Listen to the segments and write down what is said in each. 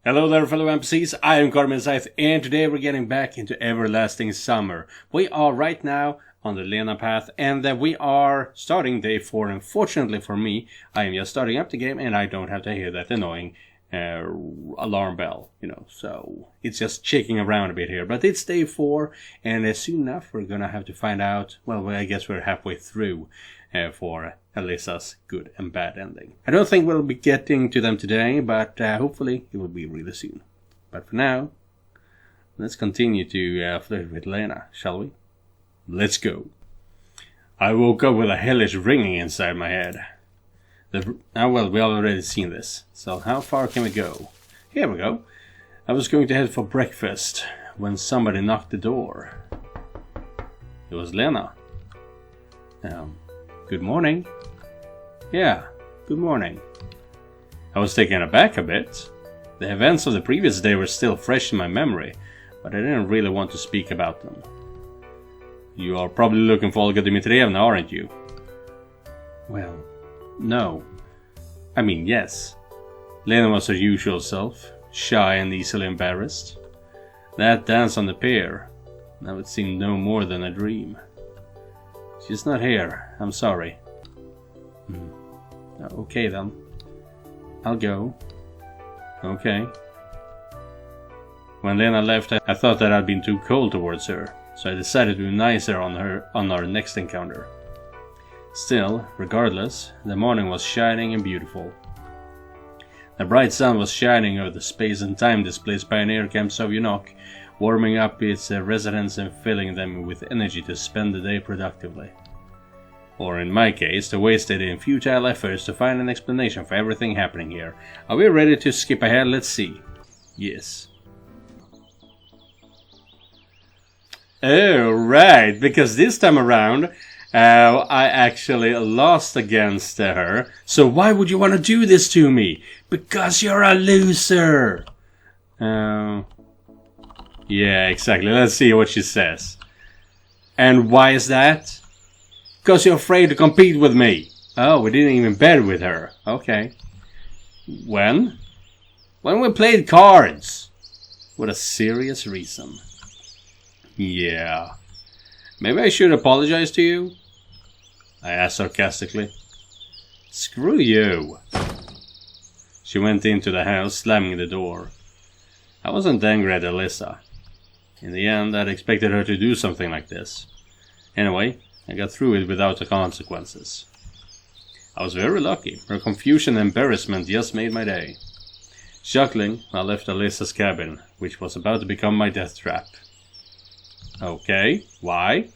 Hello there fellow NPCs, I am Scythe and today we're getting back into Everlasting Summer. We are right now on the Lena path and we are starting day 4. Unfortunately for me, I am just starting up the game and I don't have to hear that annoying alarm bell, so it's just checking around a bit here. But it's day 4 and soon enough we're gonna have to find out, well I guess we're halfway through for Alyssa's good and bad ending. I don't think we'll be getting to them today, but hopefully it will be really soon. But for now, let's continue to flirt with Lena, shall we? Let's go. I woke up with a hellish ringing inside my head. Well, we already seen this, so how far can we go? Here we go. I was going to head for breakfast when somebody knocked the door. It was Lena. Good morning. Yeah, good morning. I was taken aback a bit. The events of the previous day were still fresh in my memory, but I didn't really want to speak about them. You are probably looking for Olga Dmitrievna, aren't you? Well, no. I mean, yes. Lena was her usual self, shy and easily embarrassed. That dance on the pier, now it seemed no more than a dream. She's not here, I'm sorry. Okay then. I'll go. Okay. When Lena left, I thought that I'd been too cold towards her, so I decided to be nicer on our next encounter. Still, regardless, the morning was shining and beautiful. The bright sun was shining over the space and time displays Pioneer Camp Sovyunok, warming up its residents and filling them with energy to spend the day productively. Or in my case, to waste it in futile efforts to find an explanation for everything happening here. Are we ready to skip ahead? Let's see. Yes. Oh, right, because this time around, I actually lost against her. So why would you want to do this to me? Because you're a loser! Yeah, exactly. Let's see what she says. And why is that? Because you're afraid to compete with me. Oh, we didn't even bet with her. Okay. When? When we played cards. What a serious reason. Yeah. Maybe I should apologize to you? I asked sarcastically. Screw you. She went into the house, slamming the door. I wasn't angry at Alyssa. In the end, I'd expected her to do something like this. Anyway, I got through it without the consequences. I was very lucky. Her confusion and embarrassment just made my day. Chuckling, I left Alyssa's cabin, which was about to become my death trap. Okay, why?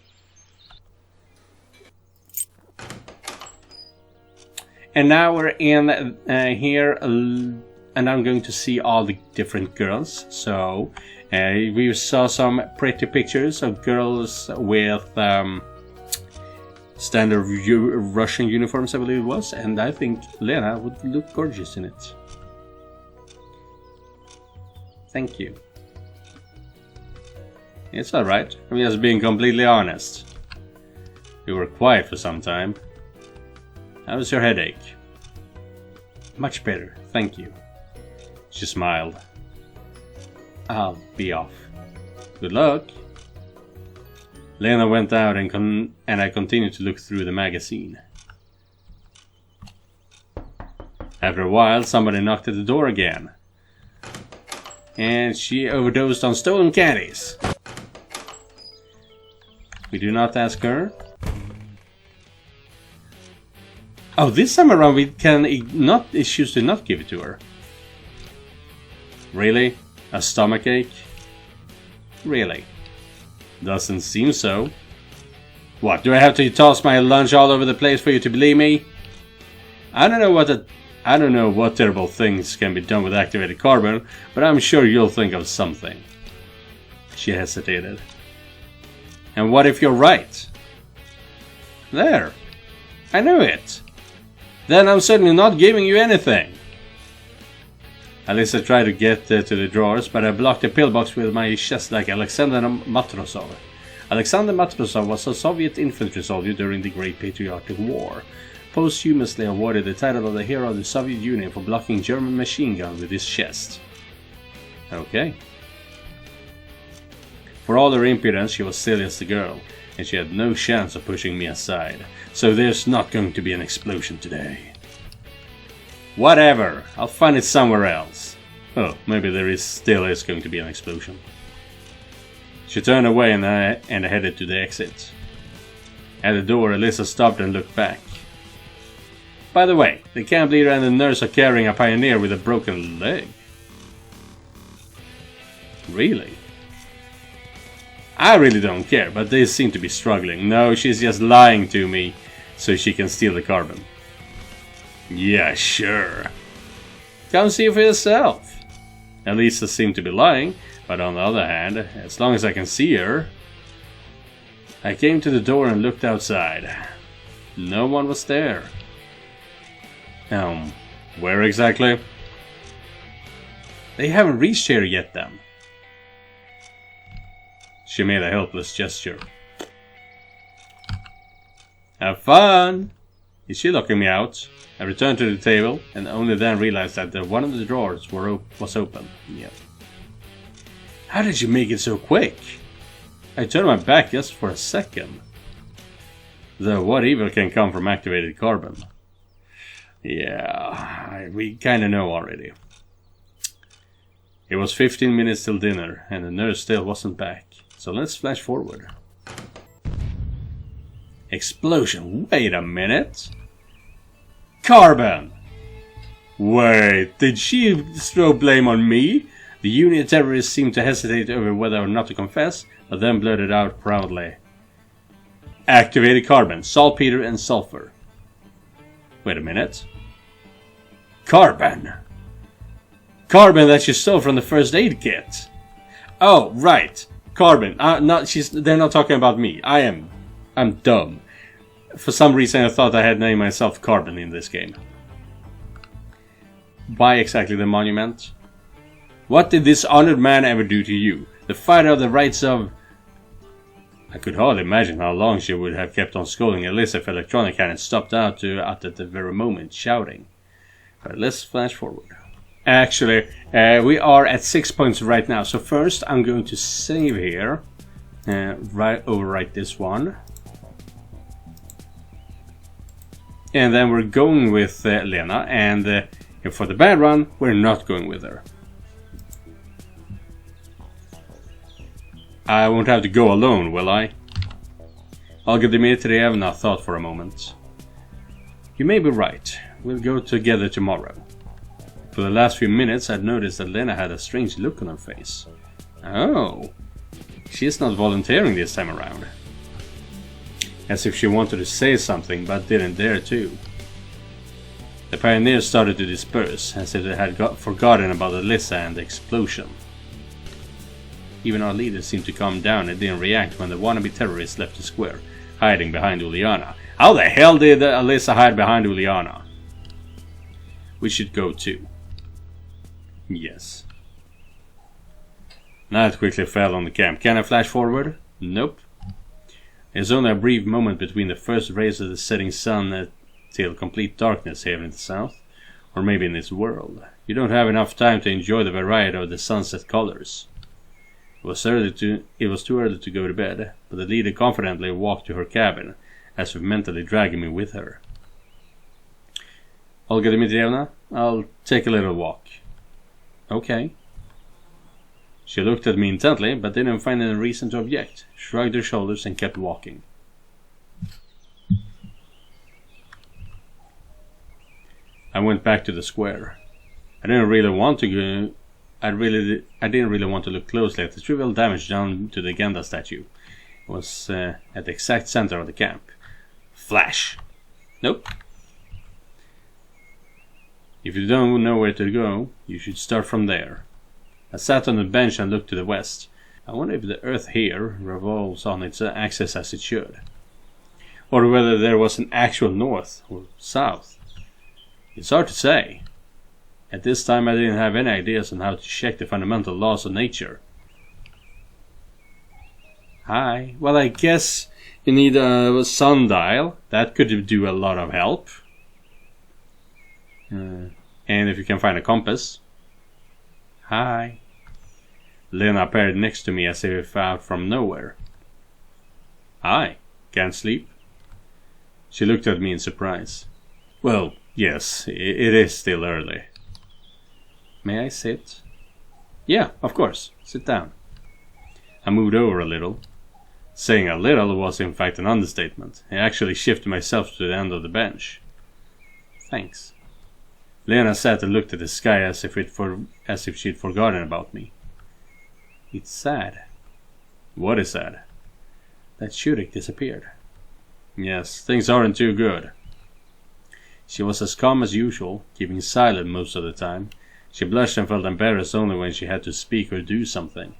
And now we're in here, and I'm going to see all the different girls. So, we saw some pretty pictures of girls with standard Russian uniforms, I believe it was, and I think Lena would look gorgeous in it. Thank you. It's alright, I'm just being completely honest. You were quiet for some time. How was your headache? Much better, thank you. She smiled. I'll be off. Good luck. Lena went out and I continued to look through the magazine. After a while, somebody knocked at the door again. And she overdosed on stolen candies. We do not ask her. Oh, this time around we can choose to not give it to her. Really? A stomachache? Really? Doesn't seem so. What, do I have to toss my lunch all over the place for you to believe me? I don't know what terrible things can be done with activated carbon, but I'm sure you'll think of something. She hesitated. And what if you're right? There. I knew it. Then I'm certainly not giving you anything. Alyssa tried to get to the drawers, but I blocked the pillbox with my chest like Alexander Matrosov. Alexander Matrosov was a Soviet infantry soldier during the Great Patriotic War. Posthumously awarded the title of the Hero of the Soviet Union for blocking German machine guns with his chest. Okay. For all her impudence, she was still just a girl, and she had no chance of pushing me aside. So there's not going to be an explosion today. Whatever, I'll find it somewhere else. Oh, maybe there still is going to be an explosion. She turned away and headed to the exit. At the door, Alyssa stopped and looked back. By the way, the camp leader and the nurse are carrying a pioneer with a broken leg. Really? I really don't care, but they seem to be struggling. No, she's just lying to me so she can steal the carbon. Yeah, sure. Come see for yourself. Alyssa seemed to be lying, but on the other hand, as long as I can see her... I came to the door and looked outside. No one was there. Where exactly? They haven't reached here yet then. She made a helpless gesture. Have fun! Is she locking me out? I returned to the table and only then realized that one of the drawers was open. Yep. How did you make it so quick? I turned my back just for a second. Though what evil can come from activated carbon? Yeah, we kinda know already. It was 15 minutes till dinner and the nurse still wasn't back. So let's flash forward. Explosion. Wait a minute. Carbon! Wait, did she throw blame on me? The Union terrorists seemed to hesitate over whether or not to confess, but then blurted out proudly. Activated carbon, saltpeter and sulfur. Wait a minute. Carbon! Carbon that you stole from the first aid kit. Oh, right. Carbon. They're not talking about me. I'm dumb. For some reason I thought I had named myself Carbon in this game. Why exactly the monument? What did this honored man ever do to you? The fighter of the rights of... I could hardly imagine how long she would have kept on scolding Alyssa if Electronic hadn't stopped out at the very moment, shouting. But let's flash forward. Actually, we are at 6 points right now. So first I'm going to save here. Overwrite this one. And then we're going with Lena. And for the bad run, we're not going with her. I won't have to go alone, will I? Olga Dmitrievna thought for a moment. You may be right. We'll go together tomorrow. For the last few minutes, I'd noticed that Lena had a strange look on her face. Oh, she's not volunteering this time around. As if she wanted to say something, but didn't dare to. The pioneers started to disperse, as if they had forgotten about Alyssa and the explosion. Even our leader seemed to calm down and didn't react when the wannabe terrorists left the square, hiding behind Uliana. How the hell did Alyssa hide behind Uliana? We should go too. Yes. Night quickly fell on the camp. Can I flash forward? Nope. There's only a brief moment between the first rays of the setting sun till complete darkness here in the south, or maybe in this world. You don't have enough time to enjoy the variety of the sunset colors. It was too early to go to bed, but the leader confidently walked to her cabin, as if mentally dragging me with her. Olga Dmitrievna, I'll take a little walk. Okay. She looked at me intently, but didn't find any reason to object, shrugged her shoulders and kept walking. I went back to the square. I didn't really want to go. I didn't really want to look closely at the trivial damage done to the Genda statue. It was at the exact center of the camp. Flash. Nope. If you don't know where to go, you should start from there. I sat on the bench and looked to the west. I wonder if the earth here revolves on its axis as it should. Or whether there was an actual north or south. It's hard to say. At this time I didn't have any ideas on how to check the fundamental laws of nature. Hi. Well, I guess you need a sundial. That could do a lot of help. And if you can find a compass. Hi. Lena appeared next to me as if out from nowhere. "Aye, can't sleep?" She looked at me in surprise. "Well, yes, it is still early." "May I sit?" "Yeah, of course. Sit down." I moved over a little. Saying a little was in fact an understatement. I actually shifted myself to the end of the bench. "Thanks." Lena sat and looked at the sky as if she'd forgotten about me. "It's sad." "What is sad?" "That Scythe disappeared." "Yes, things aren't too good." She was as calm as usual, keeping silent most of the time. She blushed and felt embarrassed only when she had to speak or do something.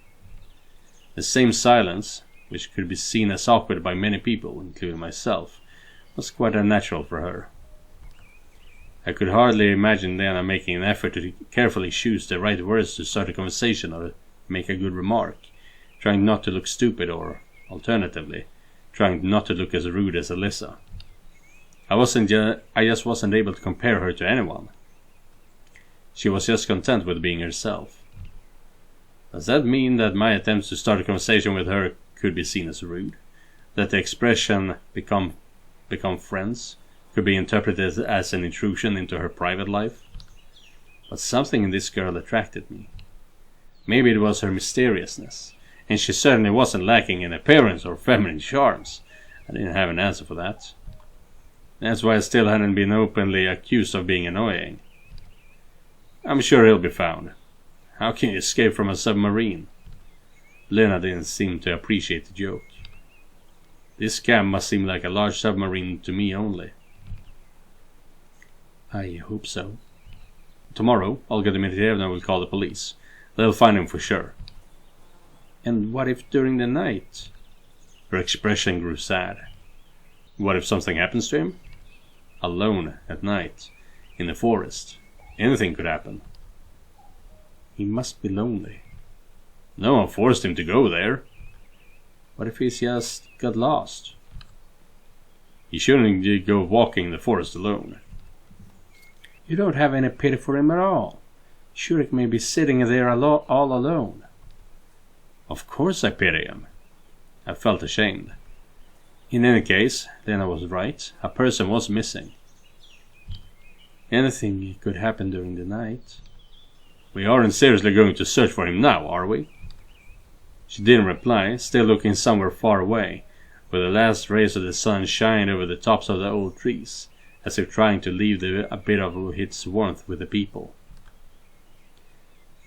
The same silence, which could be seen as awkward by many people, including myself, was quite unnatural for her. I could hardly imagine Lena making an effort to carefully choose the right words to start a conversation or make a good remark, trying not to look stupid or, alternatively, trying not to look as rude as Alyssa. I just wasn't able to compare her to anyone. She was just content with being herself. Does that mean that my attempts to start a conversation with her could be seen as rude? That the expression become friends could be interpreted as an intrusion into her private life? But something in this girl attracted me. Maybe it was her mysteriousness, and she certainly wasn't lacking in appearance or feminine charms. I didn't have an answer for that. That's why I still hadn't been openly accused of being annoying. I'm sure he'll be found. How can you escape from a submarine? Lena didn't seem to appreciate the joke. This camp must seem like a large submarine to me only. I hope so. Tomorrow, Olga Dmitrievna will call the police. They'll find him for sure. And what if during the night? Her expression grew sad. What if something happens to him? Alone at night, in the forest. Anything could happen. He must be lonely. No one forced him to go there. What if he's just got lost? He shouldn't go walking in the forest alone. You don't have any pity for him at all. Scythe may be sitting there all alone. Of course I pity him. I felt ashamed. In any case, Lena was right. A person was missing. Anything could happen during the night. We aren't seriously going to search for him now, are we? She didn't reply, still looking somewhere far away, where the last rays of the sun shined over the tops of the old trees, as if trying to leave a bit of its warmth with the people.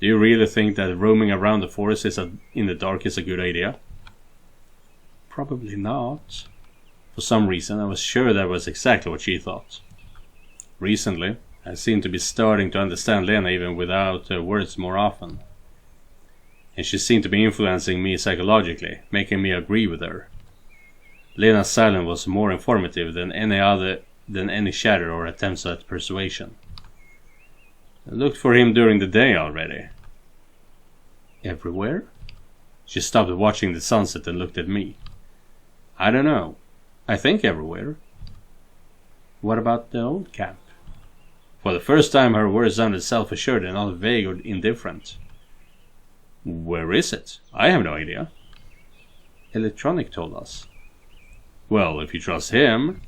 Do you really think that roaming around the forest in the dark is a good idea? Probably not. For some reason, I was sure that was exactly what she thought. Recently, I seem to be starting to understand Lena even without words more often. And she seemed to be influencing me psychologically, making me agree with her. Lena's silence was more informative than any chatter or attempts at persuasion. I looked for him during the day already. Everywhere? She stopped watching the sunset and looked at me. I don't know. I think everywhere. What about the old camp? For the first time her words sounded self-assured and not vague or indifferent. Where is it? I have no idea. Electronic told us. Well, if you trust him...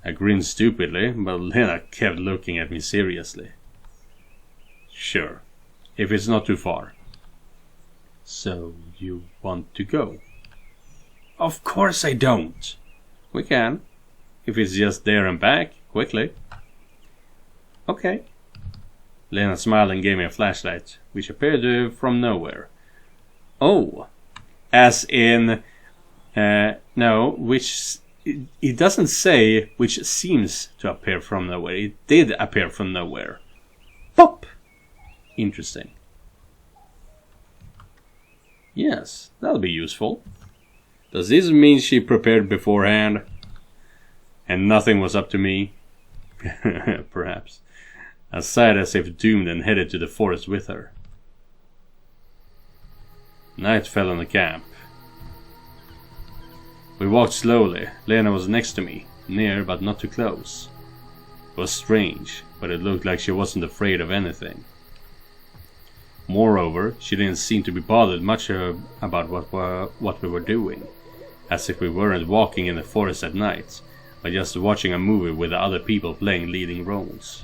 I grinned stupidly, but Lena kept looking at me seriously. Sure, if it's not too far. So, you want to go? Of course I don't. We can. If it's just there and back, quickly. Okay. Lena smiled and gave me a flashlight, which appeared from nowhere. Oh, as in... no, which... It doesn't say which seems to appear from nowhere. It did appear from nowhere. Pop! Interesting. Yes, that'll be useful. Does this mean she prepared beforehand? And nothing was up to me? Perhaps. I sighed as if doomed and headed to the forest with her. Night fell on the camp. We walked slowly. Lena was next to me, near but not too close. It was strange, but it looked like she wasn't afraid of anything. Moreover, she didn't seem to be bothered much about what we were doing, as if we weren't walking in the forest at night, but just watching a movie with other people playing leading roles.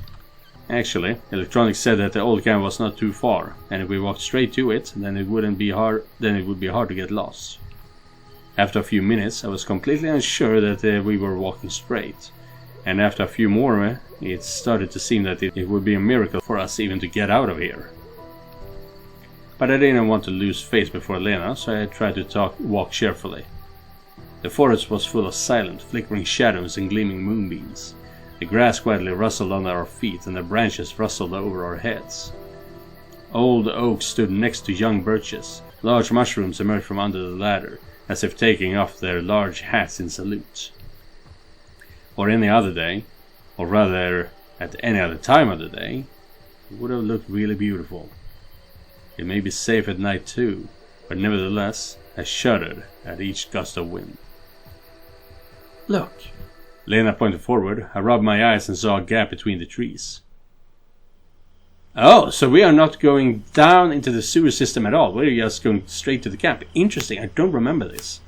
Actually, Electronic said that the old camp was not too far, and if we walked straight to it, then it would be hard to get lost. After a few minutes, I was completely unsure that we were walking straight, and after a few more, it started to seem that it would be a miracle for us even to get out of here. But I didn't want to lose face before Lena, so I tried to walk cheerfully. The forest was full of silent, flickering shadows and gleaming moonbeams. The grass quietly rustled under our feet, and the branches rustled over our heads. Old oaks stood next to young birches. Large mushrooms emerged from under the ladder, as if taking off their large hats in salute. Or any other day, or rather at any other time of the day, it would have looked really beautiful. It may be safe at night too, but nevertheless, I shuddered at each gust of wind. Look! Lena pointed forward. I rubbed my eyes and saw a gap between the trees. Oh, so we are not going down into the sewer system at all. We're just going straight to the camp. Interesting, I don't remember this.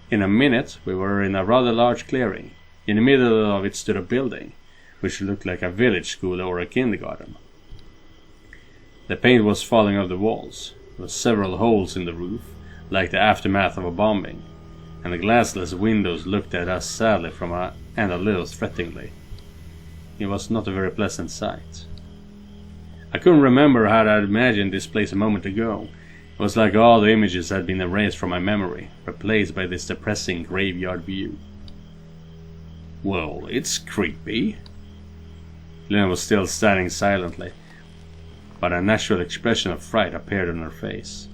In a minute, we were in a rather large clearing. In the middle of it stood a building, which looked like a village school or a kindergarten. The paint was falling off the walls. There were several holes in the roof, like the aftermath of a bombing, and the glassless windows looked at us sadly and a little threateningly. It was not a very pleasant sight. I couldn't remember how I'd imagined this place a moment ago. It was like all the images had been erased from my memory, replaced by this depressing graveyard view. Well, it's creepy. Lena was still standing silently, but a natural expression of fright appeared on her face.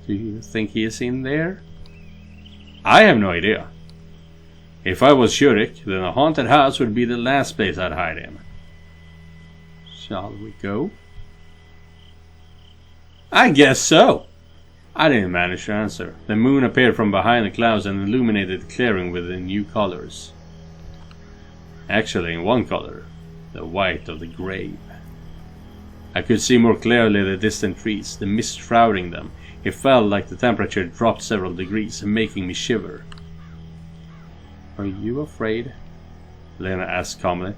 Do you think he is in there? I have no idea. If I was Scythe, then a haunted house would be the last place I'd hide him. Shall we go? I guess so. I didn't manage to answer. The moon appeared from behind the clouds and illuminated the clearing with the new colors. Actually, in one color, the white of the grave. I could see more clearly the distant trees, the mist shrouding them. It felt like the temperature dropped several degrees, making me shiver. Are you afraid? Lena asked calmly.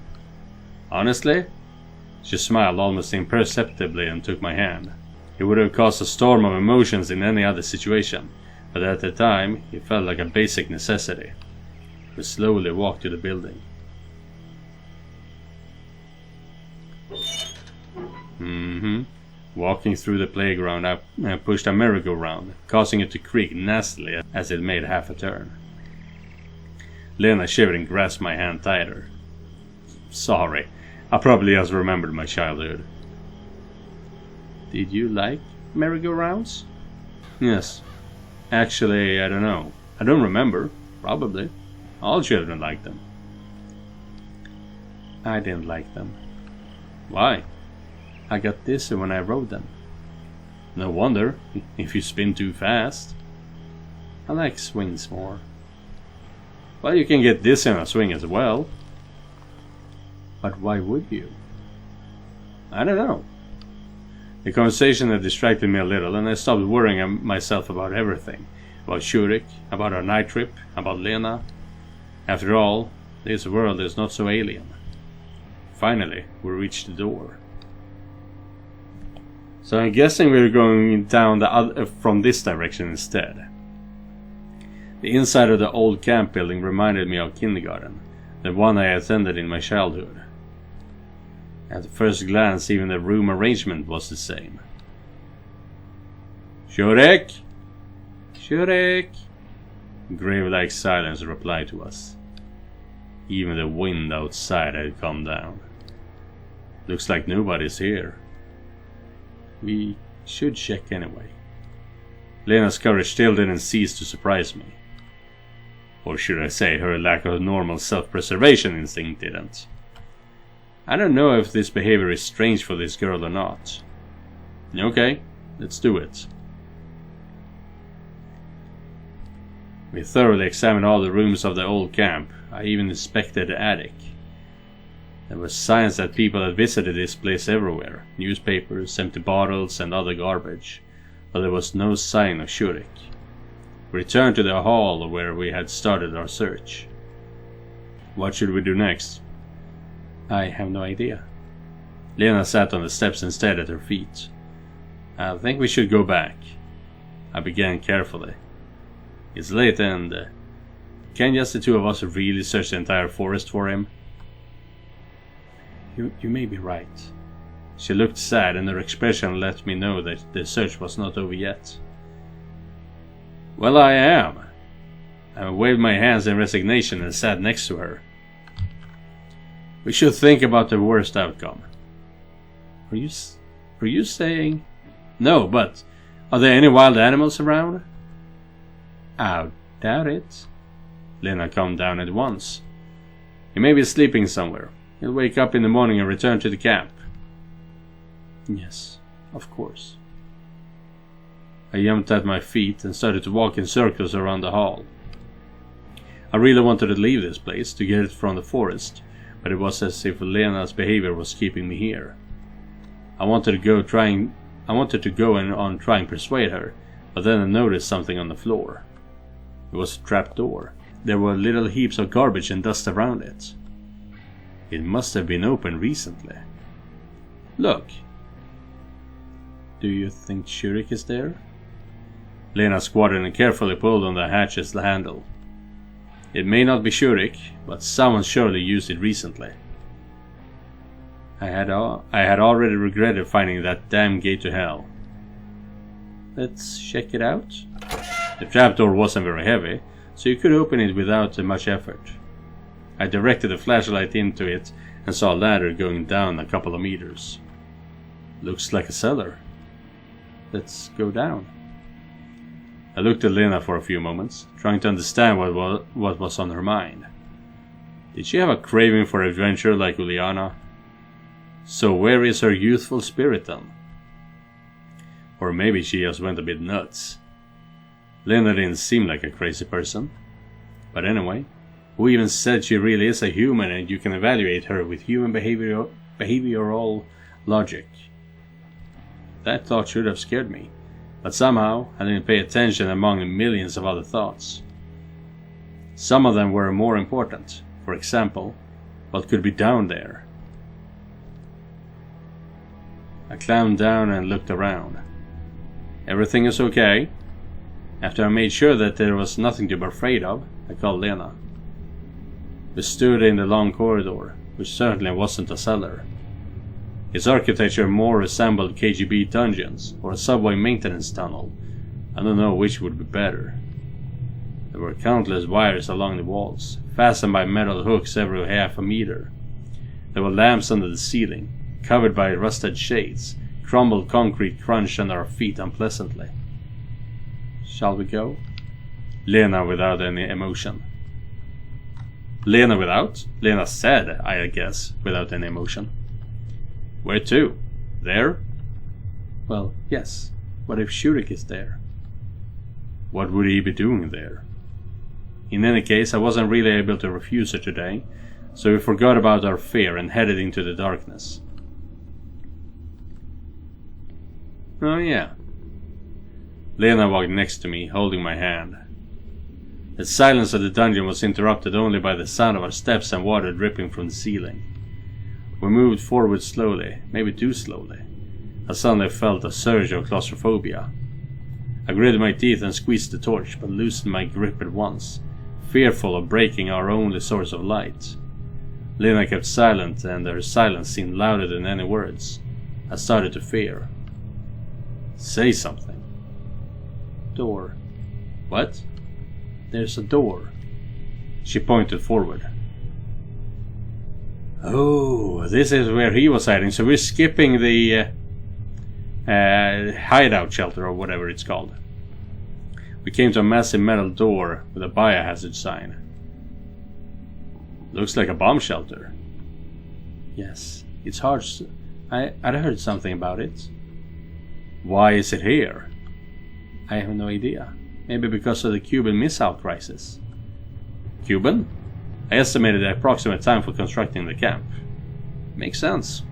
Honestly? She smiled almost imperceptibly and took my hand. It would have caused a storm of emotions in any other situation, but at the time it felt like a basic necessity. We slowly walked to the building. Walking through the playground, I pushed a merry-go-round, causing it to creak nastily as it made half a turn. Lena shivered and grasped my hand tighter. Sorry, I probably just remembered my childhood. Did you like merry-go-rounds? Yes. Actually, I don't know. I don't remember. Probably. All children like them. I didn't like them. Why? I got dizzy when I rode them. No wonder, if you spin too fast. I like swings more. Well, you can get dizzy on a swing as well. But why would you? I don't know. The conversation had distracted me a little, and I stopped worrying myself about everything. About Scythe, about our night trip, about Lena. After all, this world is not so alien. Finally, we reached the door. So I'm guessing we're going down from this direction instead. The inside of the old camp building reminded me of kindergarten, the one I attended in my childhood. At first glance, even the room arrangement was the same. Scythe! Scythe! Grave-like silence replied to us. Even the wind outside had calmed down. Looks like nobody's here. We should check anyway. Lena's courage still didn't cease to surprise me. Or should I say, her lack of normal self-preservation instinct didn't. I don't know if this behavior is strange for this girl or not. Okay, let's do it. We thoroughly examined all the rooms of the old camp. I even inspected the attic. There were signs that people had visited this place everywhere, newspapers, empty bottles and other garbage, but there was no sign of Shurik. We returned to the hall where we had started our search. What should we do next? I have no idea. Lena sat on the steps and stared at her feet. I think we should go back. I began carefully. It's late and... can just the two of us really search the entire forest for him? You may be right. She looked sad and her expression let me know that the search was not over yet. Well, I am. I waved my hands in resignation and sat next to her. We should think about the worst outcome. Are you saying... No, but are there any wild animals around? I doubt it. Lena calmed down at once. He may be sleeping somewhere. He'll wake up in the morning and return to the camp. Yes, of course. I jumped at my feet and started to walk in circles around the hall. I really wanted to leave this place, to get it from the forest, but it was as if Lena's behavior was keeping me here. I wanted to go and try and persuade her, but then I noticed something on the floor. It was a trap door. There were little heaps of garbage and dust around it. It must have been opened recently. Look. Do you think Shurik is there? Lena squatted and carefully pulled on the hatch's handle. It may not be Shurik, but someone surely used it recently. I had already regretted finding that damn gate to hell. Let's check it out. The trapdoor wasn't very heavy, so you could open it without much effort. I directed a flashlight into it and saw a ladder going down a couple of meters. Looks like a cellar. Let's go down. I looked at Lena for a few moments, trying to understand what was on her mind. Did she have a craving for adventure like Uliana? So where is her youthful spirit then? Or maybe she just went a bit nuts. Lena didn't seem like a crazy person. But anyway, who even said she really is a human and you can evaluate her with human behavioral logic? That thought should have scared me, but somehow I didn't pay attention among the millions of other thoughts. Some of them were more important. For example, what could be down there? I climbed down and looked around. Everything is okay. After I made sure that there was nothing to be afraid of, I called Lena. We stood in the long corridor, which certainly wasn't a cellar. Its architecture more resembled KGB dungeons or a subway maintenance tunnel. I don't know which would be better. There were countless wires along the walls, fastened by metal hooks every half a meter. There were lamps under the ceiling, covered by rusted shades. Crumbled concrete crunched under our feet unpleasantly. Shall we go? Lena without any emotion. Lena without? Lena said, I guess, without any emotion. Where to? There? Well, yes. What if Shurik is there? What would he be doing there? In any case, I wasn't really able to refuse her today, so we forgot about our fear and headed into the darkness. Oh yeah. Lena walked next to me, holding my hand. The silence of the dungeon was interrupted only by the sound of our steps and water dripping from the ceiling. We moved forward slowly, maybe too slowly. I suddenly felt a surge of claustrophobia. I gritted my teeth and squeezed the torch, but loosened my grip at once, fearful of breaking our only source of light. Lena kept silent, and her silence seemed louder than any words. I started to fear. Say something. Door. What? There's a door. She pointed forward. Oh, this is where he was hiding, so we're skipping the hideout shelter or whatever it's called. We came to a massive metal door with a biohazard sign. Looks like a bomb shelter. Yes, it's hard. I'd heard something about it. Why is it here? I have no idea. Maybe because of the Cuban Missile Crisis. Cuban? I estimated the approximate time for constructing the camp. Makes sense.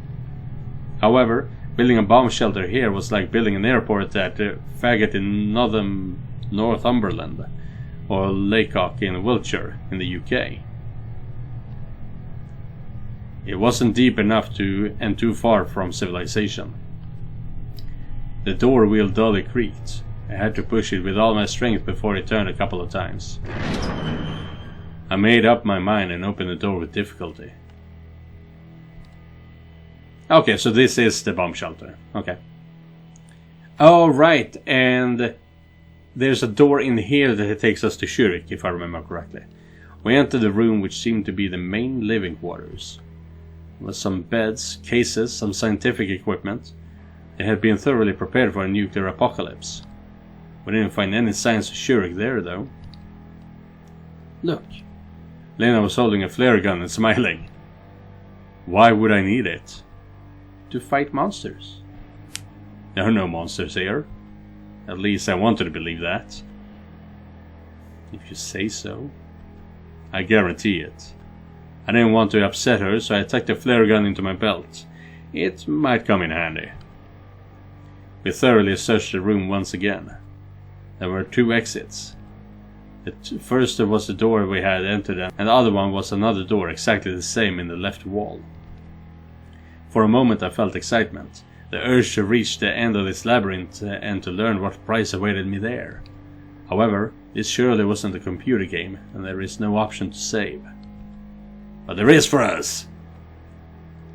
However, building a bomb shelter here was like building an airport at Faggot in Northumberland or Lacock in Wiltshire in the UK. It wasn't deep enough and too far from civilization. The door wheel dully creaked. I had to push it with all my strength before it turned a couple of times. I made up my mind and opened the door with difficulty. Okay, so this is the bomb shelter. Okay. Oh, right, and there's a door in here that takes us to Zurich, if I remember correctly. We entered the room which seemed to be the main living quarters. There was some beds, cases, some scientific equipment. They had been thoroughly prepared for a nuclear apocalypse. We didn't find any signs of Zurich there, though. Look. Lena was holding a flare gun and smiling. Why would I need it? To fight monsters. There are no monsters here. At least I wanted to believe that. If you say so. I guarantee it. I didn't want to upset her, so I tucked the flare gun into my belt. It might come in handy. We thoroughly searched the room once again. There were 2 exits. The first was the door we had entered, and the other one was another door exactly the same in the left wall. For a moment I felt excitement, the urge to reach the end of this labyrinth and to learn what prize awaited me there. However, this surely wasn't a computer game, and there is no option to save. But there is for us!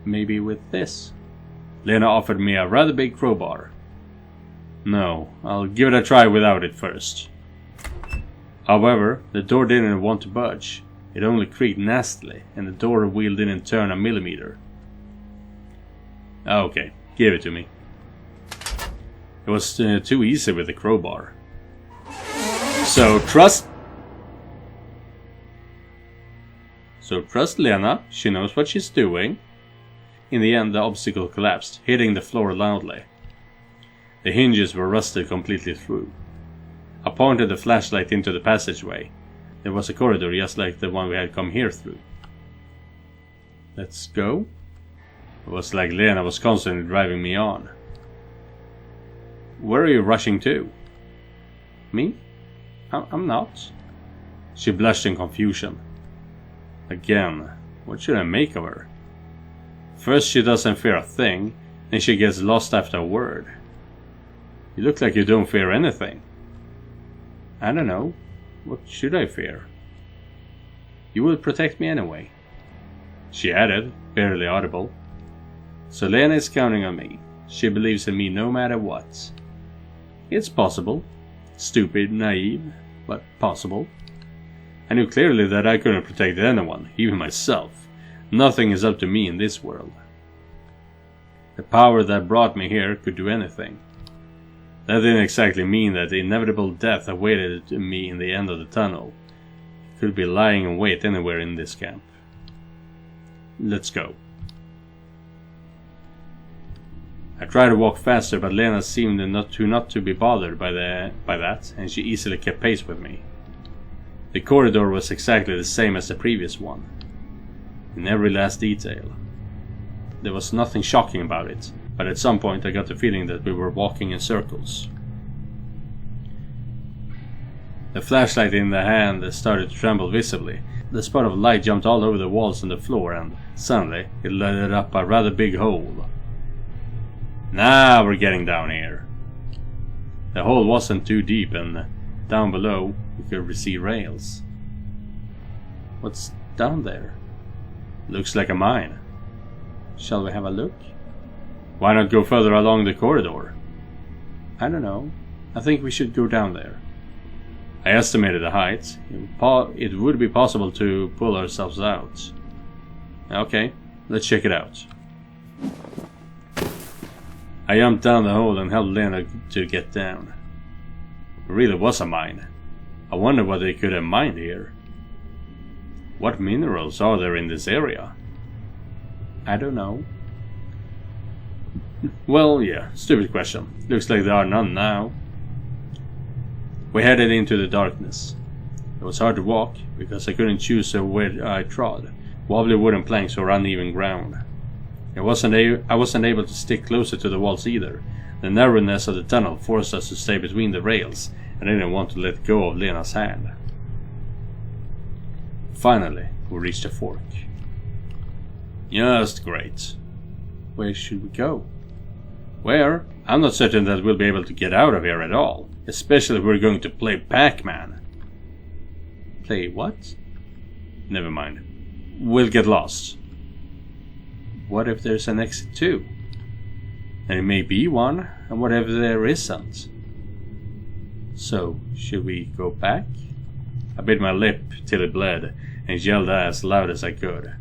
Maybe with this. Lena offered me a rather big crowbar. No, I'll give it a try without it first. However, the door didn't want to budge. It only creaked nastily, and the door wheel didn't turn a millimeter. Okay, give it to me. It was too easy with the crowbar. So trust Lena, she knows what she's doing. In the end, the obstacle collapsed, hitting the floor loudly. The hinges were rusted completely through. I pointed the flashlight into the passageway. There was a corridor just like the one we had come here through. Let's go. It was like Lena was constantly driving me on. Where are you rushing to? Me? I'm not. She blushed in confusion. Again, what should I make of her? First she doesn't fear a thing, then she gets lost after a word. You look like you don't fear anything. I don't know. What should I fear? You will protect me anyway. She added, barely audible. So Lena is counting on me. She believes in me no matter what. It's possible. Stupid, naive, but possible. I knew clearly that I couldn't protect anyone, even myself. Nothing is up to me in this world. The power that brought me here could do anything. That didn't exactly mean that the inevitable death awaited me in the end of the tunnel. It could be lying in wait anywhere in this camp. Let's go. I tried to walk faster, but Lena seemed not to be bothered by that, and she easily kept pace with me. The corridor was exactly the same as the previous one, in every last detail. There was nothing shocking about it, but at some point I got the feeling that we were walking in circles. The flashlight in the hand started to tremble visibly. The spot of light jumped all over the walls and the floor, and suddenly it lit up a rather big hole. Now we're getting down here. The hole wasn't too deep, and down below we could see rails. What's down there? Looks like a mine. Shall we have a look? Why not go further along the corridor? I don't know. I think we should go down there. I estimated the height. It would be possible to pull ourselves out. Okay, let's check it out. I jumped down the hole and helped Lena to get down. It really was a mine. I wonder what they could have mined here. What minerals are there in this area? I don't know. Well, yeah, stupid question. Looks like there are none now. We headed into the darkness. It was hard to walk, because I couldn't choose where I trod. Wobbly wooden planks or uneven ground. I wasn't able to stick closer to the walls either. The narrowness of the tunnel forced us to stay between the rails, and I didn't want to let go of Lena's hand. Finally, we reached a fork. Just great. Where should we go? Where? I'm not certain that we'll be able to get out of here at all. Especially if we're going to play Pac-Man. Play what? Never mind. We'll get lost. What if there's an exit too? There may be one, and what if there isn't? So, should we go back? I bit my lip till it bled, and yelled as loud as I could.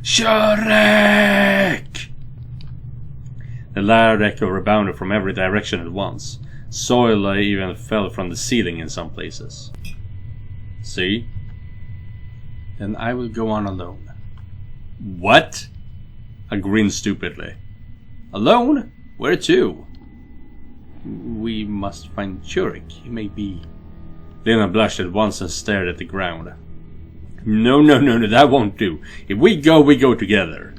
Shrek! The loud echo rebounded from every direction at once. Soil even fell from the ceiling in some places. See? Then I will go on alone. What? I grinned stupidly. Alone? Where to? We must find Scythe. He may be... Lena blushed at once and stared at the ground. No, that won't do. If we go together.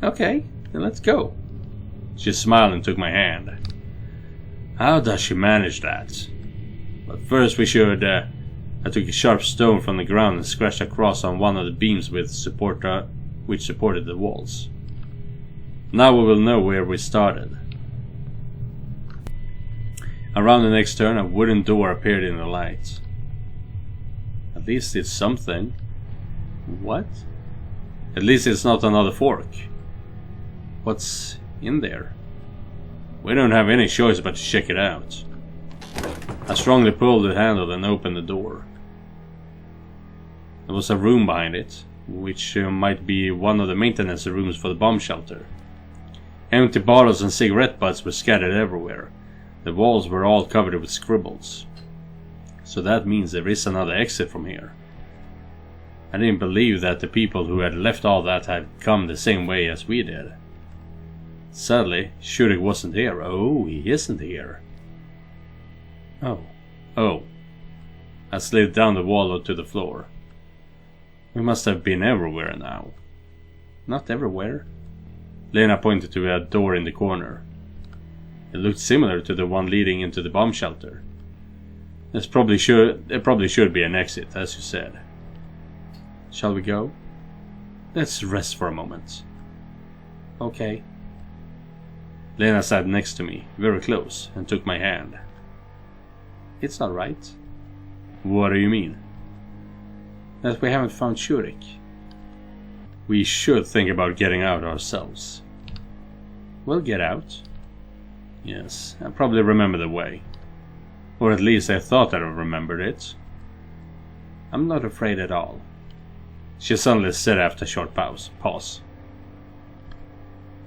Okay, then let's go. She smiled and took my hand. How does she manage that? But first we should... I took a sharp stone from the ground and scratched across on one of the beams which supported the walls. Now we will know where we started. Around the next turn, a wooden door appeared in the light. At least it's something. What? At least it's not another fork. What's in there? We don't have any choice but to check it out. I strongly pulled the handle and opened the door. There was a room behind it, which might be one of the maintenance rooms for the bomb shelter. Empty bottles and cigarette butts were scattered everywhere. The walls were all covered with scribbles. So that means there is another exit from here. I didn't believe that the people who had left all that had come the same way as we did. Sadly, Scythe wasn't here. Oh, he isn't here. Oh. I slid down the wall to the floor. We must have been everywhere now. Not everywhere. Lena pointed to a door in the corner. It looked similar to the one leading into the bomb shelter. There probably should be an exit, as you said. Shall we go? Let's rest for a moment. Okay. Lena sat next to me, very close, and took my hand. It's alright. What do you mean? That we haven't found Scythe. We should think about getting out ourselves. We'll get out. Yes, I probably remember the way. Or at least I thought I remembered it. I'm not afraid at all. She suddenly said after a short pause.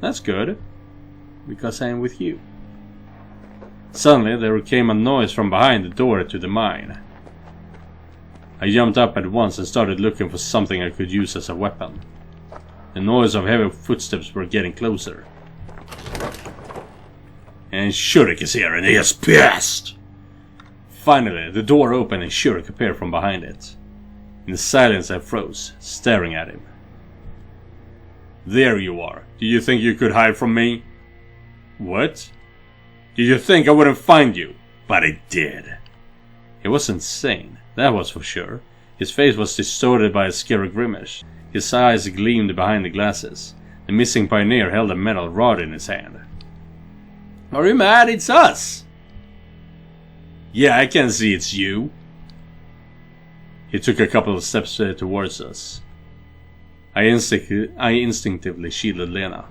That's good, because I am with you. Suddenly there came a noise from behind the door to the mine. I jumped up at once and started looking for something I could use as a weapon. The noise of heavy footsteps were getting closer. And Scythe is here and he is pissed! Finally, the door opened and Scythe appeared from behind it. In the silence I froze, staring at him. There you are. Do you think you could hide from me? What? Did you think I wouldn't find you? But I did. He was insane, that was for sure. His face was distorted by a scary grimace. His eyes gleamed behind the glasses. The missing pioneer held a metal rod in his hand. Are you mad? It's us! Yeah, I can see it's you. He took a couple of steps towards us. I instinctively shielded Lena.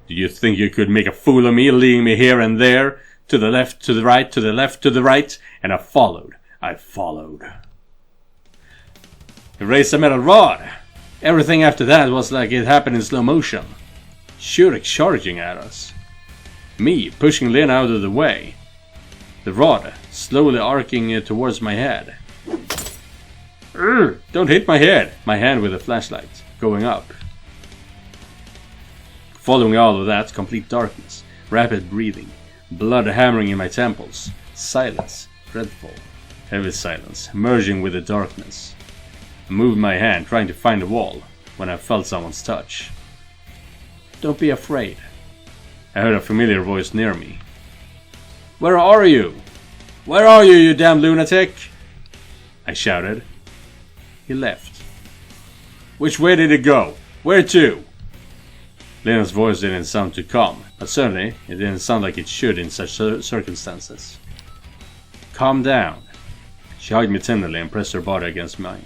Do you think you could make a fool of me, leading me here and there? To the left, to the right, to the left, to the right? And I followed. He raised a metal rod. Everything after that was like it happened in slow motion. Scythe charging at us. Me pushing Lena out of the way. The rod slowly arcing towards my head. Don't hit my head! My hand with a flashlight, going up. Following all of that, complete darkness, rapid breathing, blood hammering in my temples, silence, dreadful, heavy silence, merging with the darkness. I moved my hand, trying to find the wall, when I felt someone's touch. Don't be afraid. I heard a familiar voice near me. Where are you? Where are you, you damn lunatic? I shouted. He left. Which way did it go? Where to? Lena's voice didn't sound too calm, but certainly it didn't sound like it should in such circumstances. Calm down. She hugged me tenderly and pressed her body against mine.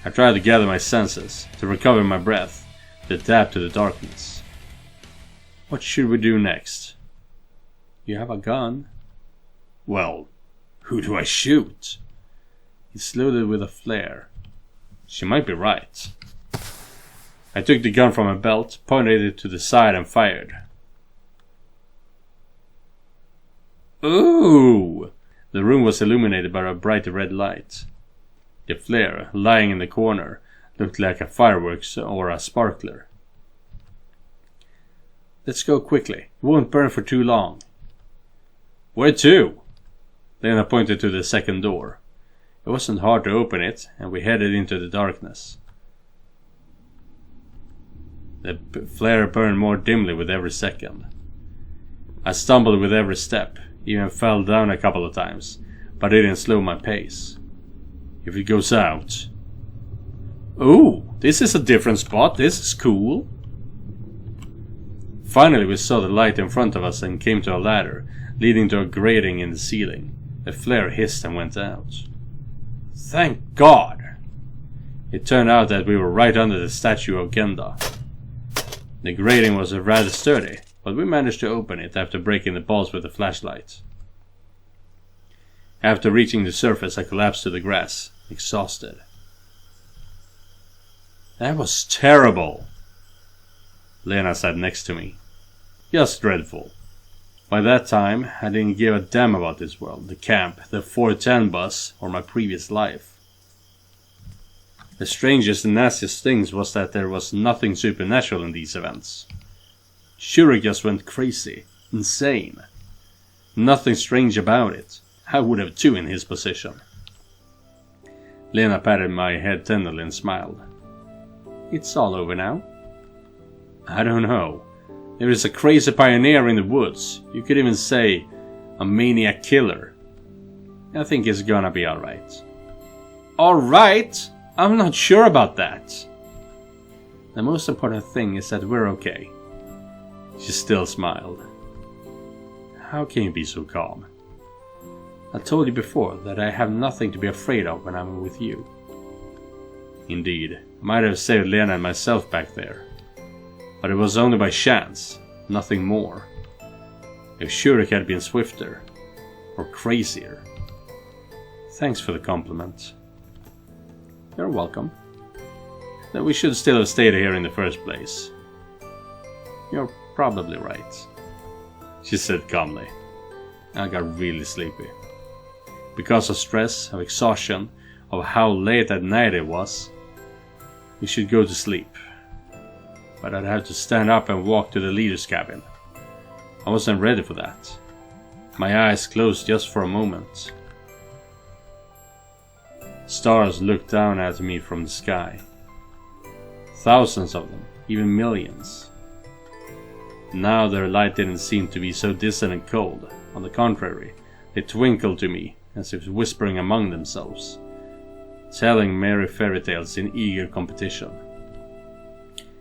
I tried to gather my senses, to recover my breath, to adapt to the darkness. What should we do next? You have a gun. Well, who do I shoot? He slewed it with a flare. She might be right. I took the gun from my belt, pointed it to the side and fired. Ooh! The room was illuminated by a bright red light. The flare, lying in the corner, looked like a fireworks or a sparkler. Let's go quickly. It won't burn for too long. Where to? Lena pointed to the second door. It wasn't hard to open it, and we headed into the darkness. The flare burned more dimly with every second. I stumbled with every step, even fell down a couple of times, but it didn't slow my pace. If it goes out... Ooh, this is a different spot, this is cool. Finally we saw the light in front of us and came to a ladder, leading to a grating in the ceiling. The flare hissed and went out. Thank God! It turned out that we were right under the statue of Genda. The grating was rather sturdy, but we managed to open it after breaking the balls with the flashlight. After reaching the surface, I collapsed to the grass, exhausted. That was terrible! Lena sat next to me. Just dreadful. By that time, I didn't give a damn about this world, the camp, the 410 bus, or my previous life. The strangest and nastiest things was that there was nothing supernatural in these events. Shuri just went crazy, insane. Nothing strange about it. I would have too in his position. Lena patted my head tenderly and smiled. It's all over now. I don't know. There is a crazy pioneer in the woods. You could even say a maniac killer. I think it's gonna be alright. Alright? I'm not sure about that. The most important thing is that we're okay. She still smiled. How can you be so calm? I told you before that I have nothing to be afraid of when I'm with you. Indeed, I might have saved Lena and myself back there. But it was only by chance, nothing more. If Shurek had been swifter, or crazier. Thanks for the compliment. You're welcome. Then we should still have stayed here in the first place. You're probably right, she said calmly. I got really sleepy. Because of stress, of exhaustion, of how late at night it was. We should go to sleep. But I'd have to stand up and walk to the leader's cabin. I wasn't ready for that. My eyes closed just for a moment. Stars looked down at me from the sky. Thousands of them, even millions. Now their light didn't seem to be so distant and cold. On the contrary, they twinkled to me, as if whispering among themselves, telling merry fairy tales in eager competition.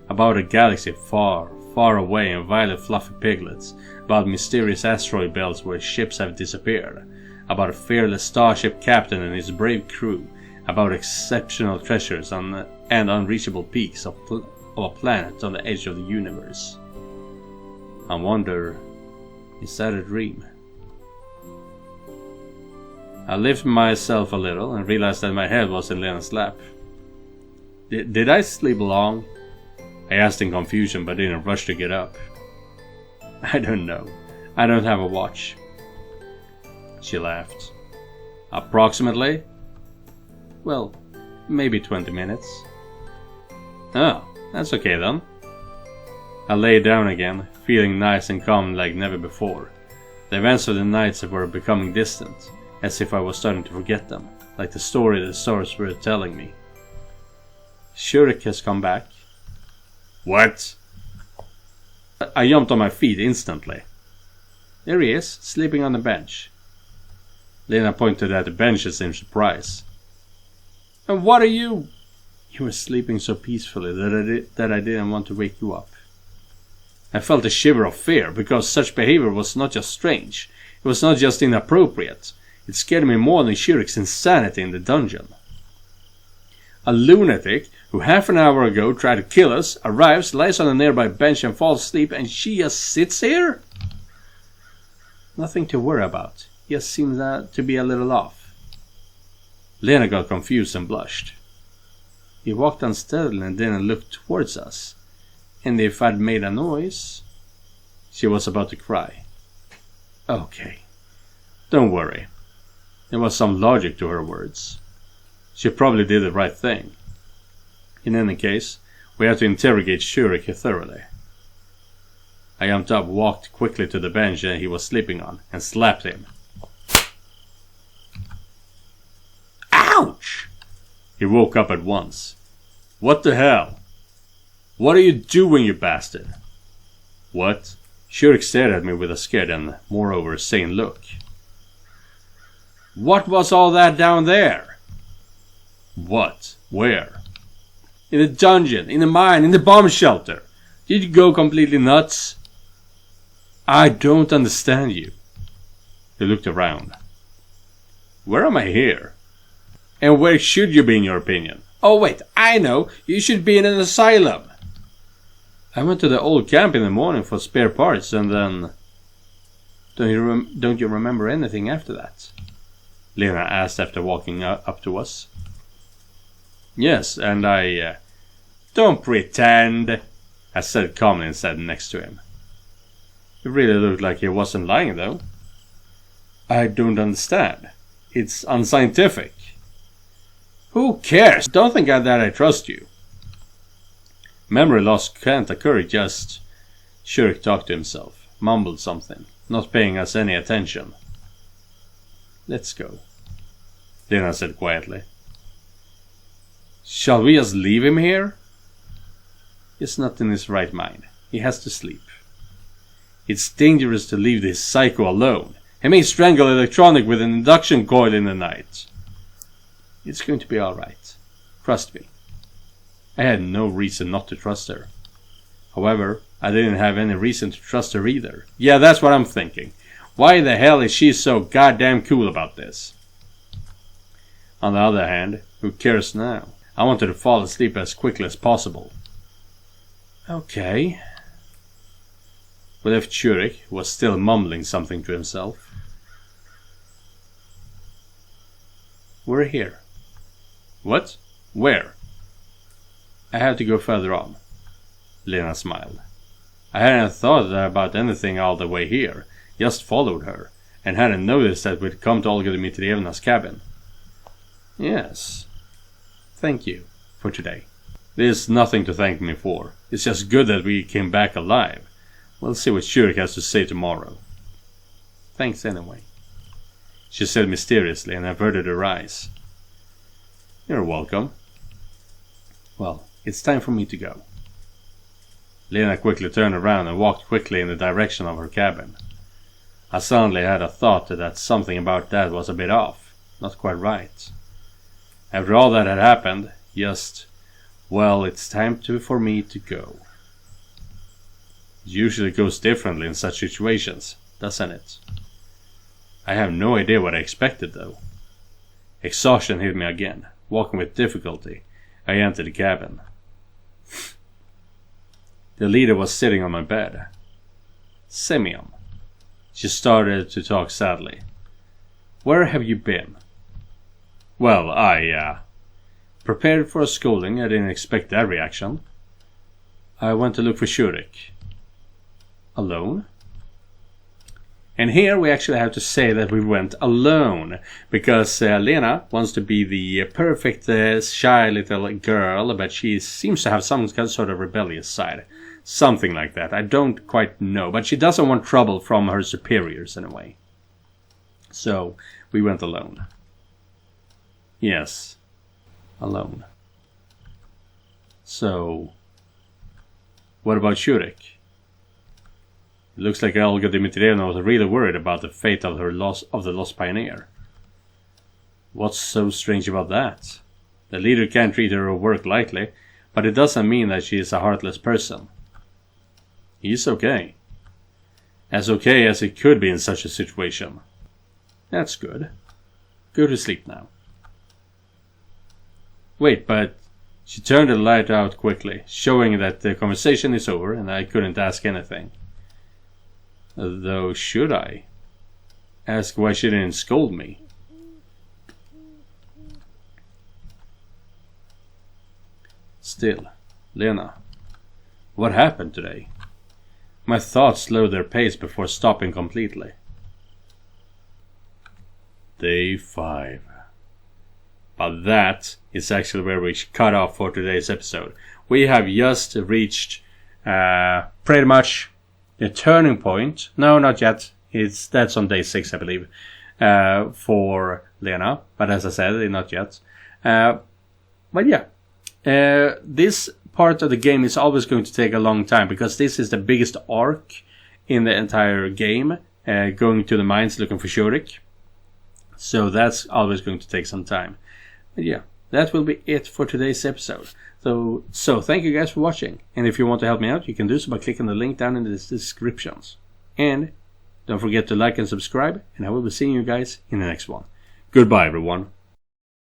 About a galaxy far, far away and violet fluffy piglets, about mysterious asteroid belts where ships have disappeared, about a fearless starship captain and his brave crew, about exceptional treasures and unreachable peaks of a planet on the edge of the universe. I wonder, is that a dream? I lifted myself a little and realized that my head was in Lena's lap. Did I sleep long? I asked in confusion, but didn't rush to get up. I don't know. I don't have a watch. She laughed. Approximately? Well, maybe 20 minutes. Oh, that's okay then. I lay down again, feeling nice and calm like never before. The events of the nights were becoming distant, as if I was starting to forget them, like the story the stars were telling me. Shurek has come back. What? I jumped on my feet instantly. There he is, sleeping on the bench. Lena pointed at the benches in surprise. And what are you? You were sleeping so peacefully that I didn't want to wake you up. I felt a shiver of fear, because such behavior was not just strange, it was not just inappropriate, it scared me more than Shurik's insanity in the dungeon. A lunatic who half an hour ago tried to kill us arrives, lies on a nearby bench and falls asleep, and she just sits here? Nothing to worry about, he just seems to be a little off. Lena got confused and blushed. He walked unsteadily and didn't look towards us. And if I'd made a noise... She was about to cry. Okay. Don't worry. There was some logic to her words. She probably did the right thing. In any case, we had to interrogate Scythe thoroughly. I jumped up, walked quickly to the bench that he was sleeping on, and slapped him. Ouch! He woke up at once. What the hell? What are you doing, you bastard? What? Scythe stared at me with a scared and, moreover, sane look. What was all that down there? What? Where? In the dungeon, in the mine, in the bomb shelter. Did you go completely nuts? I don't understand you. He looked around. Where am I here? And where should you be in your opinion? Oh wait, I know, you should be in an asylum. I went to the old camp in the morning for spare parts and then... Don't you remember anything after that? Lena asked after walking up to us. Yes, and I... Don't pretend, I said calmly and sat next to him. It really looked like he wasn't lying though. I don't understand. It's unscientific. Who cares? Don't think that I trust you. Memory loss can't occur, just... Scythe talked to himself, mumbled something, not paying us any attention. Let's go, Lena said quietly. Shall we just leave him here? He's not in his right mind. He has to sleep. It's dangerous to leave this psycho alone. He may strangle electronic with an induction coil in the night. It's going to be alright. Trust me. I had no reason not to trust her. However, I didn't have any reason to trust her either. Yeah, that's what I'm thinking. Why the hell is she so goddamn cool about this? On the other hand, who cares now? I wanted to fall asleep as quickly as possible. Okay. We left Scythe, who was still mumbling something to himself. We're here. What? Where? I have to go further on. Lena smiled. I hadn't thought about anything all the way here, just followed her, and hadn't noticed that we'd come to Olga Dmitrievna's cabin. Yes. Thank you for today. There's nothing to thank me for. It's just good that we came back alive. We'll see what Scythe has to say tomorrow. Thanks anyway, she said mysteriously and averted her eyes. You're welcome. Well, it's time for me to go. Lena quickly turned around and walked quickly in the direction of her cabin. I suddenly had a thought that something about that was a bit off, not quite right. After all that had happened, well, it's time for me to go. It usually goes differently in such situations, doesn't it? I have no idea what I expected though. Exhaustion hit me again. Walking with difficulty, I entered the cabin. The leader was sitting on my bed. Semyon. She started to talk sadly. Where have you been? Well, I prepared for a scolding. I didn't expect that reaction. I went to look for Scythe. Alone? And here we actually have to say that we went alone, because Lena wants to be the perfect shy little girl, but she seems to have some sort of rebellious side. Something like that. I don't quite know, but she doesn't want trouble from her superiors in a way. So, we went alone. Yes, alone. So, what about Scythe? It looks like Olga Dmitrievna was really worried about the fate of the lost pioneer. What's so strange about that? The leader can't treat her work lightly, but it doesn't mean that she is a heartless person. He's okay. As okay as he could be in such a situation. That's good. Go to sleep now. Wait, but she turned the light out quickly, showing that the conversation is over and I couldn't ask anything. Though, should I? Ask why she didn't scold me. Still, Lena, what happened today? My thoughts slowed their pace before stopping completely. Day 5. But that is actually where we cut off for today's episode. We have just reached pretty much the turning point. No, not yet. That's on day 6, I believe, for Lena. But as I said, not yet. But yeah, this part of the game is always going to take a long time because this is the biggest arc in the entire game, going to the mines looking for Shurik. So that's always going to take some time. But yeah, that will be it for today's episode. So thank you guys for watching. And if you want to help me out, you can do so by clicking the link down in the descriptions. And don't forget to like and subscribe. And I will be seeing you guys in the next one. Goodbye, everyone.